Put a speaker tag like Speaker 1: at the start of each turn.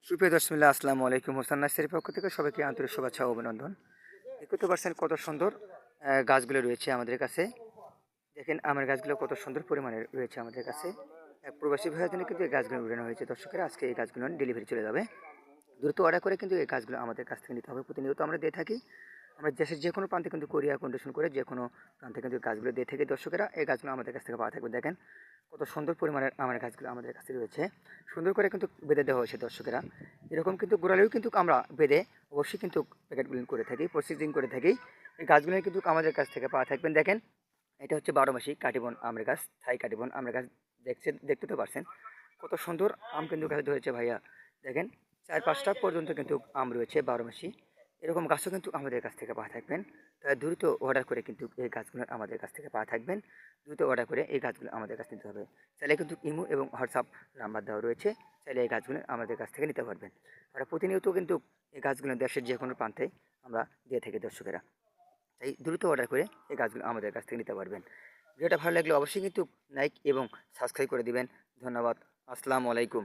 Speaker 1: সুপ্রিয় দর্শক আসসালামু আলাইকুম। হোসেন নার্সারির পক্ষ থেকে সবাইকে আন্তরিক শুভেচ্ছা ও অভিনন্দন। দেখতে পাচ্ছেন কত সুন্দর গাছগুলো রয়েছে আমাদের কাছে। দেখেন আমের গাছগুলো কত সুন্দর পরিমাণে রয়েছে আমাদের কাছে। এক প্রবাসী ভাইয়ের জন্য কিন্তু এই গাছগুলো উঠানো হয়েছে দর্শকেরা। আজকে এই গাছগুলো ডেলিভারি চলে যাবে। দ্রুত অর্ডার করে কিন্তু এই গাছগুলো আমাদের কাছ থেকে নিতে হবে। প্রতিনিয়ত আমরা দিয়ে থাকি। আমরা দেশের যে কোনো প্রান্তে কিন্তু কোরিয়া কন্ডিশন করে যে কোনো প্রান্তে কিন্তু গাছগুলো দিয়ে থাকি দর্শকেরা। এই গাছগুলো আমাদের কাছ থেকে পাওয়া থাকবে। দেখেন কত সুন্দর পরিমাণের আমের গাছগুলো আমাদের কাছে রয়েছে। সুন্দর করে কিন্তু বেঁধে দেওয়া হয়েছে দর্শকেরা। এরকম কিন্তু গোড়ালেও কিন্তু আমরা বেঁধে অবশ্যই কিন্তু প্যাকেটগুলো করে থাকি, প্রসেসিং করে থাকি। এই গাছগুলো কিন্তু আমাদের কাছ থেকে পাওয়া থাকবেন। দেখেন এটা হচ্ছে 12 মাসি কাটিবন আমের গাছ, থাই কাটিবন আমের গাছ। দেখতে তো পারছেন কত সুন্দর আম কিন্তু গাছে ধরেছে ভাইয়া। দেখেন 4-5টা পর্যন্ত কিন্তু আম রয়েছে 12 মাসি। এরকম গাছও কিন্তু আমাদের কাছ থেকে পাওয়া থাকবেন। তাই দ্রুত অর্ডার করে কিন্তু এই গাছগুলো আমাদের কাছ থেকে পাওয়া থাকবেন। দ্রুত অর্ডার করে এই গাছগুলো আমাদের কাছ থেকে নিতে হবে। চাইলে কিন্তু ইমো এবং হোয়াটসঅ্যাপ নাম্বার দেওয়া রয়েছে। চাইলে এই গাছগুলো আমাদের কাছ থেকে নিতে পারবেন। আমরা প্রতিনিয়ত কিন্তু এই গাছগুলো দেশের যে কোনো প্রান্তে আমরা দিয়ে থাকি দর্শকেরা। তাই দ্রুত অর্ডার করে এই গাছগুলো আমাদের কাছ থেকে নিতে পারবেন। ভিডিওটা ভালো লাগলে অবশ্যই কিন্তু লাইক এবং সাবস্ক্রাইব করে দিবেন। ধন্যবাদ। আসসালামু আলাইকুম।